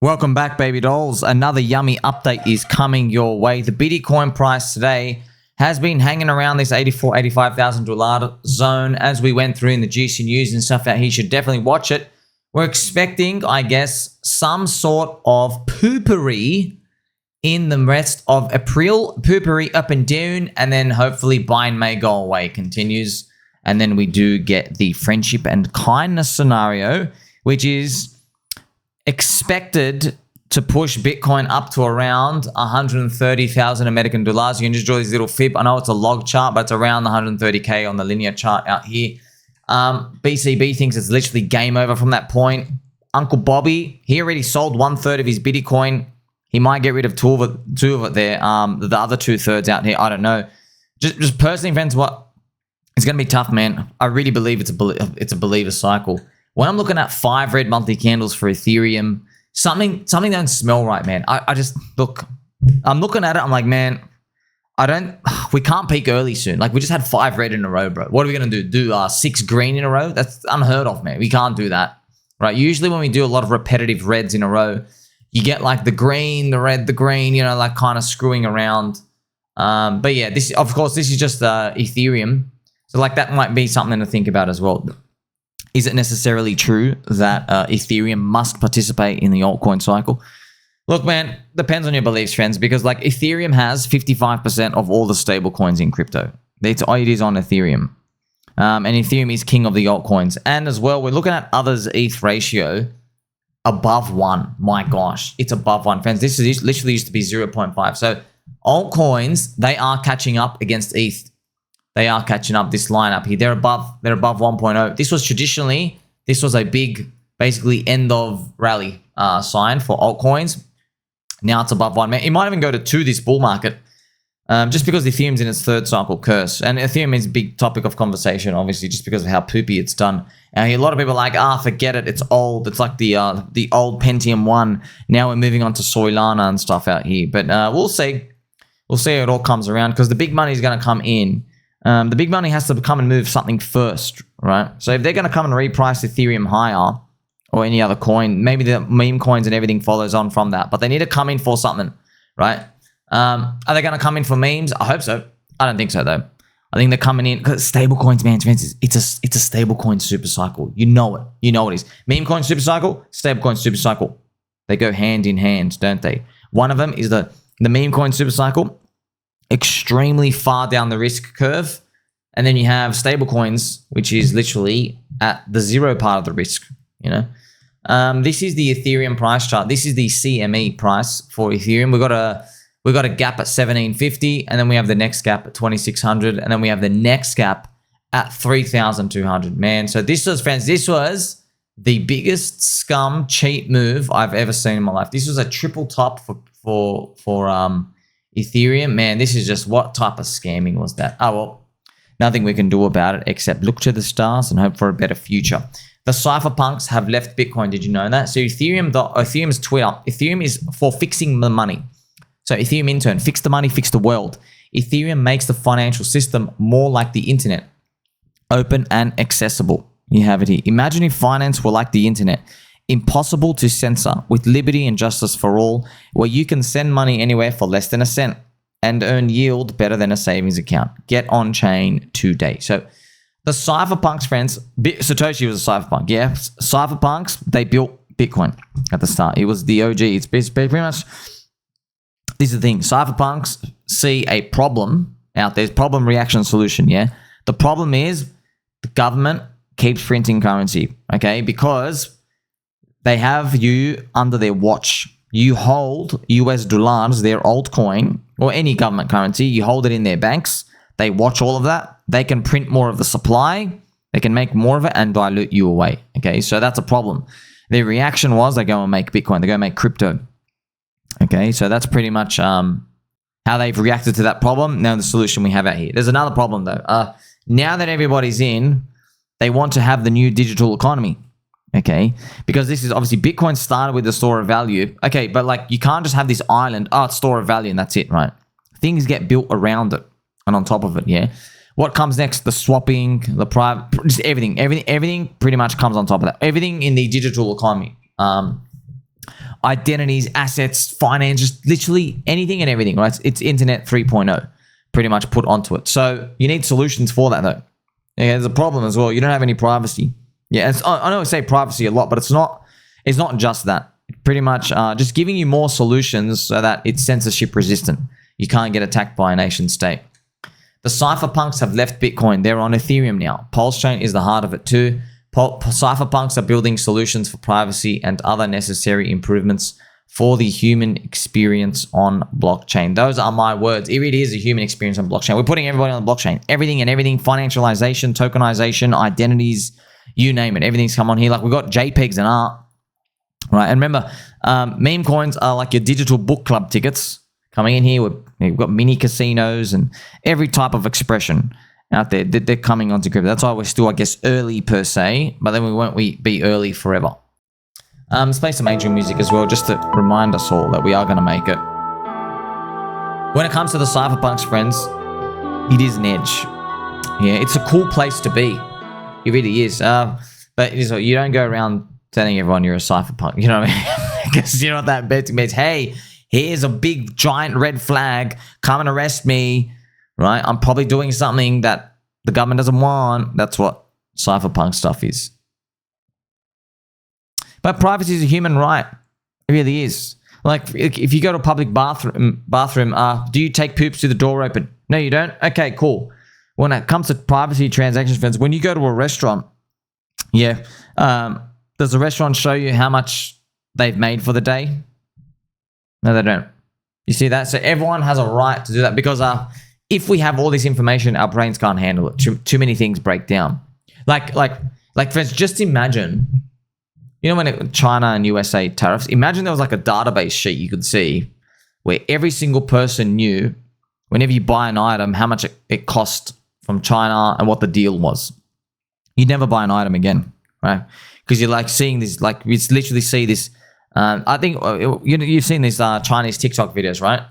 Welcome back, baby dolls. Another yummy update is coming your way. The Bitcoin price today has been hanging around this $84,000-$85,000 zone as we went through in the juicy news and stuff out here. You should definitely watch it. We're expecting, I guess, some sort of poopery in the rest of April. Poopery up and down, and then hopefully buy and may go away continues. And then we do get the friendship and kindness scenario, which is expected to push Bitcoin up to around 130,000 American dollars. You can just draw this little fib. I know it's a log chart, but it's around the 130K on the linear chart out here. BCB thinks it's literally game over from that point. Uncle Bobby, he already sold 1/3 of his Bitcoin. He might get rid of two of it there. The other 2/3 out here, I don't know. Just personally, friends, it's going to be tough, man. I really believe it's a believer cycle. When I'm looking at 5 red monthly candles for Ethereum, something don't smell right, man. I just look. I'm looking at it. I'm like, man, we can't peak early soon. Like, we just had 5 red in a row, bro. What are we gonna do? Do 6 green in a row? That's unheard of, man. We can't do that, right? Usually, when we do a lot of repetitive reds in a row, you get like the green, the red, the green. You know, like kind of screwing around. But yeah, this is just Ethereum. So like that might be something to think about as well. Is it necessarily true that Ethereum must participate in the altcoin cycle? Look, man, depends on your beliefs, friends, because like Ethereum has 55% of all the stable coins in crypto. It is on Ethereum. And Ethereum is king of the altcoins. And as well, we're looking at OTHERS-eth ratio above 1. My gosh, it's above 1, friends. This is literally used to be 0.5. So altcoins, they are catching up against ETH. They are catching up this line up here. They're above 1.0. This was a big, basically end of rally sign for altcoins. Now it's above 1. It might even go to 2 this bull market, just because Ethereum's in its 3rd cycle curse. And Ethereum is a big topic of conversation, obviously, just because of how poopy it's done. And a lot of people are like, forget it. It's old. It's like the old Pentium 1. Now we're moving on to Solana and stuff out here. But we'll see. We'll see how it all comes around, because the big money is going to come in. The big money has to come and move something first, right? So if they're going to come and reprice Ethereum higher or any other coin, maybe the meme coins and everything follows on from that. But they need to come in for something, right? Are they going to come in for memes? I hope so. I don't think so, though. I think they're coming in because stable coins, man. It's a stable coin super cycle. You know it. You know what it is. Meme coin super cycle, stable coin super cycle. They go hand in hand, don't they? One of them is the meme coin super cycle. Extremely far down the risk curve, and then you have stablecoins, which is literally at the 0 part of the risk. You know, this is the Ethereum price chart. This is the CME price for Ethereum. We got a gap at 1750, and then we have the next gap at 2600, and then we have the next gap at 3200. Man, so this was, friends, this was the biggest scum cheat move I've ever seen in my life. This was a triple top for Ethereum. Man, this is just, what type of scamming was that? Oh, well, nothing we can do about it except look to the stars and hope for a better future. The CypherPunks have left Bitcoin. Did you know that? So Ethereum's Twitter. Ethereum is for fixing the money. So Ethereum intern, fix the money, fix the world. Ethereum makes the financial system more like the internet, open and accessible. You have it here. Imagine if finance were like the internet. Impossible to censor, with liberty and justice for all, where you can send money anywhere for less than a cent and earn yield better than a savings account. Get on chain today. So the CypherPunks, friends, Satoshi was a CypherPunk. Yeah, CypherPunks, they built Bitcoin at the start. It was the OG. It's pretty much, this is the thing. CypherPunks see a problem out there. Problem, reaction, solution, yeah? The problem is the government keeps printing currency, okay? Because they have you under their watch. You hold US dollars, their altcoin, or any government currency. You hold it in their banks. They watch all of that. They can print more of the supply. They can make more of it and dilute you away. Okay, so that's a problem. Their reaction was they go and make Bitcoin. They go and make crypto. Okay, so that's pretty much how they've reacted to that problem. Now the solution we have out here. There's another problem though. Now that everybody's in, they want to have the new digital economy. Okay, because this is obviously Bitcoin started with the store of value. Okay, but like you can't just have this island, it's store of value and that's it, right? Things get built around it and on top of it, yeah? What comes next? The swapping, the private, just everything pretty much comes on top of that. Everything in the digital economy. identities, assets, finance, just literally anything and everything, right? It's Internet 3.0 pretty much put onto it. So you need solutions for that though. Yeah, there's a problem as well. You don't have any privacy. Yeah, I know I say privacy a lot, but it's not just that. Pretty much just giving you more solutions so that it's censorship resistant. You can't get attacked by a nation state. The CypherPunks have left Bitcoin. They're on Ethereum now. PulseChain is the heart of it too. CypherPunks are building solutions for privacy and other necessary improvements for the human experience on blockchain. Those are my words. It really is a human experience on blockchain. We're putting everybody on the blockchain. Everything and everything, financialization, tokenization, identities, you name it. Everything's come on here. Like we've got JPEGs and art, right? And remember, meme coins are like your digital book club tickets coming in here. We've got mini casinos and every type of expression out there. They're coming onto crypto. That's why we're still, I guess, early per se, but then we won't be early forever. Let's play some angel music as well, just to remind us all that we are going to make it. When it comes to the CypherPunks, friends, it is an edge. Yeah, it's a cool place to be. It really is. But you don't go around telling everyone you're a CypherPunk. You know what I mean? Because you know what that means. Hey, here's a big giant red flag. Come and arrest me. Right? I'm probably doing something that the government doesn't want. That's what CypherPunk stuff is. But privacy is a human right. It really is. Like, if you go to a public bathroom, do you take poops with the door open? No, you don't? Okay, cool. When it comes to privacy transactions, friends, when you go to a restaurant, yeah, does the restaurant show you how much they've made for the day? No, they don't. You see that? So everyone has a right to do that because if we have all this information, our brains can't handle it. Too many things break down. Like friends, just imagine, you know, when China and USA tariffs, imagine there was like a database sheet you could see where every single person knew whenever you buy an item, how much it cost from China and what the deal was. You'd never buy an item again, right? Because you're like seeing this, like you literally see this. I think you've seen these Chinese TikTok videos, right?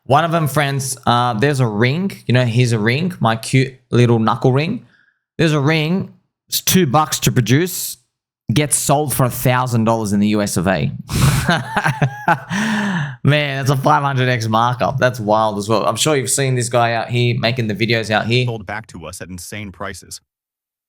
One of them, friends, there's a ring. You know, here's a ring, my cute little knuckle ring. There's a ring. It's $2 to produce. Gets sold for $1,000 in the US of A. Man, that's a 500x markup. That's wild as well. I'm sure you've seen this guy out here making the videos out here. Sold back to us at insane prices.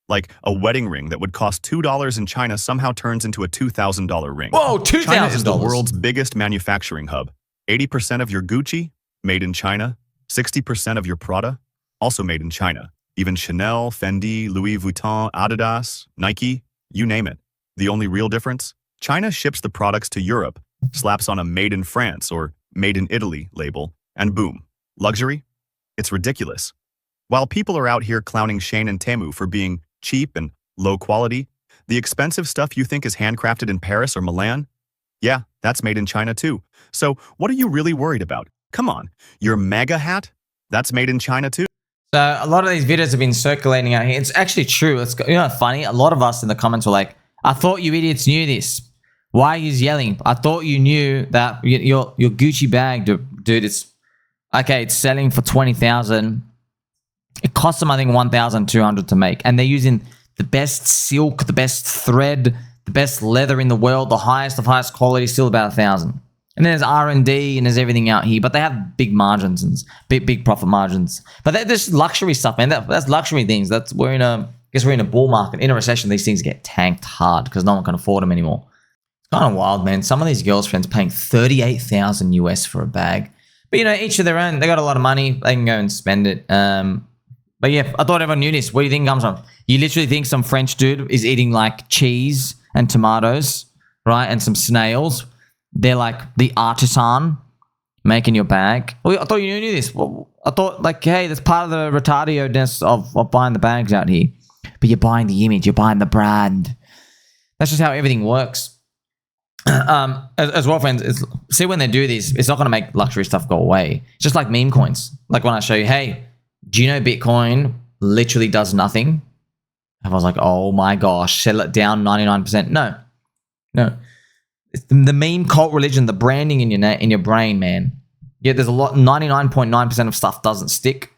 Like a wedding ring that would cost $2 in China somehow turns into a $2,000 ring. Whoa, $2,000. China is the world's biggest manufacturing hub. 80% of your Gucci, made in China. 60% of your Prada, also made in China. Even Chanel, Fendi, Louis Vuitton, Adidas, Nike, you name it. The only real difference? China ships the products to Europe, slaps on a Made in France or Made in Italy label, and boom. Luxury? It's ridiculous. While people are out here clowning Shein and Temu for being cheap and low quality, the expensive stuff you think is handcrafted in Paris or Milan? Yeah, that's made in China too. So what are you really worried about? Come on, your mega hat? That's made in China too? So a lot of these videos have been circulating out here. It's actually true. It's, you know, funny. A lot of us in the comments were like, I thought you idiots knew this. Why are you yelling? I thought you knew that your Gucci bag, dude, it's okay. It's selling for $20,000. It costs them, I think, $1,200 to make, and they're using the best silk, the best thread, the best leather in the world, the highest of highest quality, still about $1,000. And then there's R&D and there's everything out here, but they have big margins and big profit margins. But they're just luxury stuff, man. That's luxury things. We're in a bull market. In a recession, these things get tanked hard because no one can afford them anymore. It's kind of wild, man. Some of these girlfriends paying $38,000 US for a bag. But, you know, each of their own. They got a lot of money. They can go and spend it. But yeah, I thought everyone knew this. Where do you think it comes from? You literally think some French dude is eating like cheese and tomatoes, right? And some snails. They're like the artisan making your bag. Well, I thought you knew this. Well, I thought like, hey, that's part of the retardedness of buying the bags out here. But you're buying the image. You're buying the brand. That's just how everything works. As well, friends, see when they do this, it's not going to make luxury stuff go away. It's just like meme coins. Like when I show you, hey, do you know Bitcoin literally does nothing? And I was like, oh my gosh, settle it down 99%. No. It's the meme cult religion, the branding in your brain, man. Yeah, there's a lot, 99.9% of stuff doesn't stick.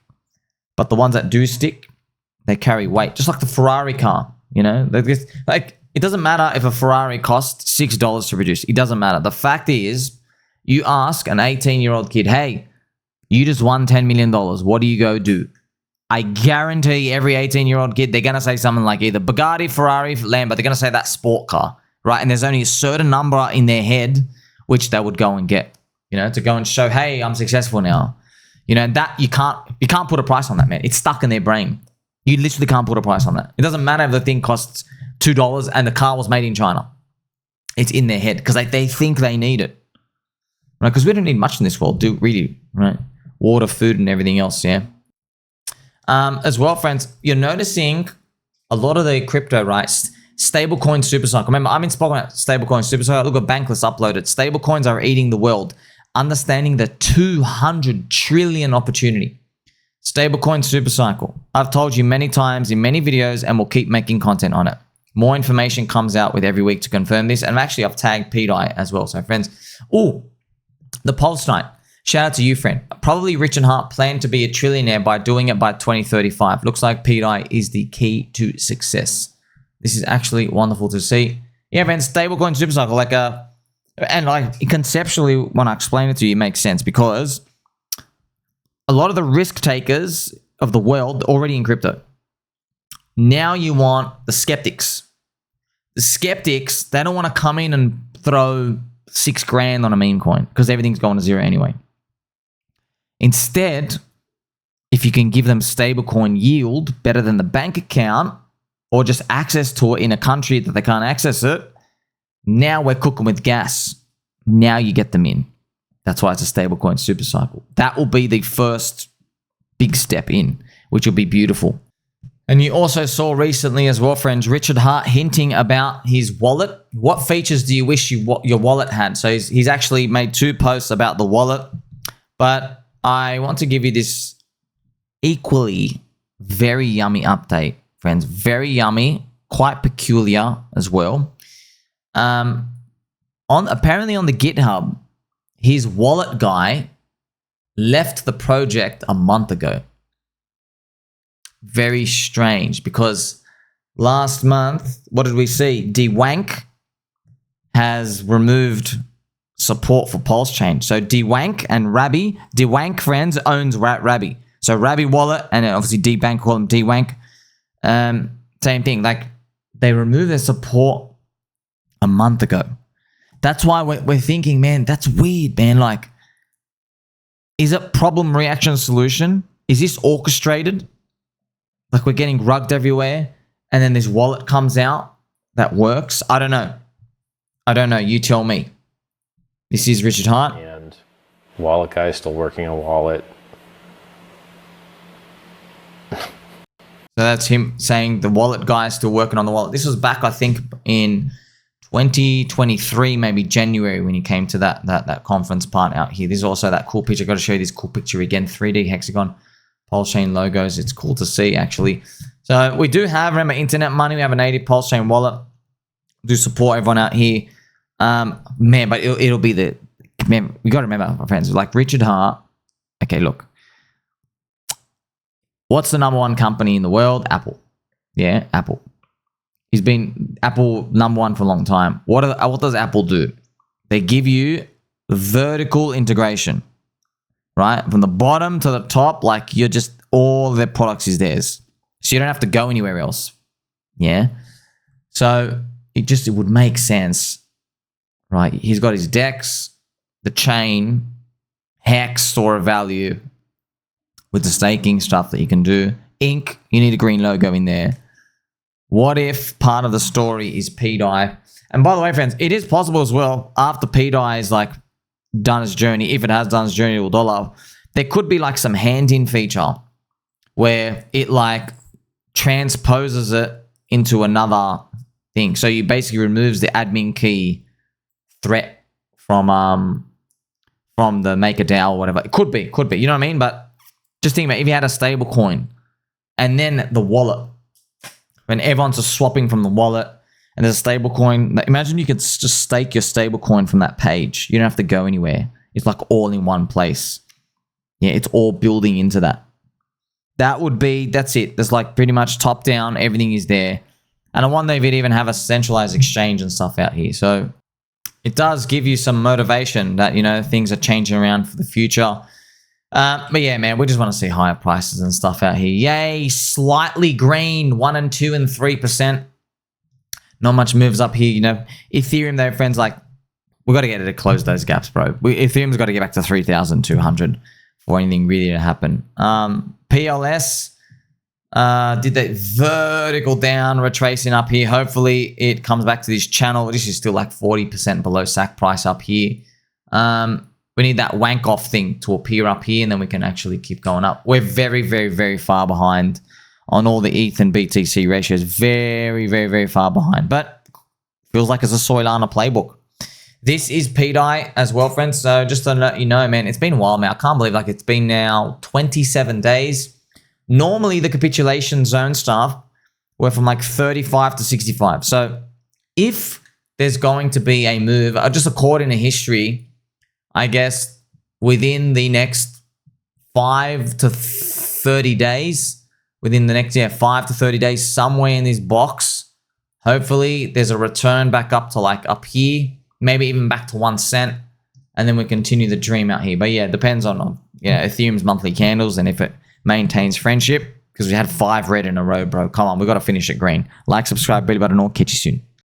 But the ones that do stick, they carry weight. Just like the Ferrari car, you know? Like it doesn't matter if a Ferrari costs $6 to produce. It doesn't matter. The fact is, you ask an 18-year-old kid, hey, you just won $10 million. What do you go do? I guarantee every 18-year-old kid, they're going to say something like either Bugatti, Ferrari, Lambo. They're going to say that sport car, right? And there's only a certain number in their head which they would go and get, you know, to go and show, hey, I'm successful now. You know, that you can't put a price on that, man. It's stuck in their brain. You literally can't put a price on that. It doesn't matter if the thing costs $2 and the car was made in China. It's in their head because they think they need it, right? Because we don't need much in this world, do really, right? Water, food, and everything else, yeah. As well, friends, you're noticing a lot of the crypto, right? Stablecoin SuperCycle. Remember, I've been spoken about Stablecoin SuperCycle. Look at Bankless uploaded. Stablecoins are eating the world. Understanding the 200 trillion opportunity. Stablecoin SuperCycle. I've told you many times in many videos, and we'll keep making content on it. More information comes out with every week to confirm this. And actually, I've tagged pDAI as well. So, friends, the Pulse night. Shout out to you, friend. Probably Richard Hart planned to be a trillionaire by doing it by 2035. Looks like pDAI is the key to success. This is actually wonderful to see. Yeah, friends, stablecoin SuperCycle, and conceptually, when I explain it to you, it makes sense because a lot of the risk takers of the world are already in crypto. Now you want the skeptics. The skeptics, they don't want to come in and throw $6,000 on a meme coin because everything's going to zero anyway. Instead, if you can give them stablecoin yield better than the bank account or just access to it in a country that they can't access it, now we're cooking with gas. Now you get them in. That's why it's a stablecoin SuperCycle. That will be the first big step in, which will be beautiful. And you also saw recently as well, friends, Richard Hart hinting about his wallet. What features do you wish your wallet had? So he's actually made 2 posts about the wallet, but I want to give you this equally very yummy update, friends. Very yummy, quite peculiar as well. Apparently on the GitHub, his wallet guy left the project a month ago. Very strange because last month, what did we see? DeWank has removed support for PulseChain. So DeWank and Rabby, DeWank, friends, owns Rabby. So Rabby wallet and obviously DeWank, call him DeWank. Same thing. Like they removed their support a month ago. That's why we're thinking, man, that's weird, man. Like, is it problem, reaction, solution? Is this orchestrated? Like we're getting rugged everywhere and then this wallet comes out that works? I don't know. You tell me. This is Richard Hart. And wallet guy is still working on wallet. So that's him saying the wallet guy is still working on the wallet. This was back, I think, in 2023, maybe January, when he came to that conference part out here. This is also that cool picture. I've got to show you this cool picture again. 3D hexagon, PulseChain logos. It's cool to see, actually. So we do have, remember, internet money. We have a native PulseChain wallet. Do support everyone out here. Man, but it'll be the, man, we got to remember, my friends, like Richard Hart. Okay, look. What's the #1 company in the world? Apple. Yeah, Apple. He's been Apple #1 for a long time. What does Apple do? They give you vertical integration, right? From the bottom to the top, like you're just, all their products is theirs. So you don't have to go anywhere else. Yeah. So it would make sense, right? He's got his DEX, the chain, Hex, store of value with the staking stuff that you can do. Ink, you need a green logo in there. What if part of the story is pDAI? And by the way, friends, it is possible as well, after pDAI is like done its journey, if it has done its journey to $1, there could be like some hand-in feature where it like transposes it into another thing. So you basically removes the admin key threat from the maker DAO or whatever. It could be, you know what I mean? But just think about if you had a stable coin and then the wallet, when everyone's just swapping from the wallet and there's a stable coin, imagine you could just stake your stable coin from that page. You don't have to go anywhere. It's like all in one place. Yeah, it's all building into that. That's it. There's like pretty much top down, everything is there. And I wonder if it even have a centralized exchange and stuff out here. So it does give you some motivation that, you know, things are changing around for the future. But yeah, man, we just want to see higher prices and stuff out here. Yay, slightly green, 1 and 2 and 3%. Not much moves up here, you know. Ethereum, though, friends, like, we got to get it to close those gaps, bro. Ethereum's got to get back to 3,200 for anything really to happen. PLS did that vertical down, retracing up here. Hopefully, it comes back to this channel. This is still like 40% below SAC price up here. We need that wank off thing to appear up here, and then we can actually keep going up. We're very, very, very far behind on all the ETH and BTC ratios. Very, very, very far behind. But feels like it's a Solana playbook. This is pDAI as well, friends. So just to let you know, man, it's been a while, man. I can't believe like it's been now 27 days. Normally, the capitulation zone stuff were from like 35 to 65. So if there's going to be a move, just according to history, I guess within the next 5 to 30 days, within the next 5 to 30 days, somewhere in this box, hopefully there's a return back up to like up here, maybe even back to 1 cent, and then we continue the dream out here. But yeah, it depends on Ethereum's monthly candles and if it maintains friendship, because we had 5 red in a row, bro. Come on, we got to finish it green. Like, subscribe, beat button, all. Catch you soon.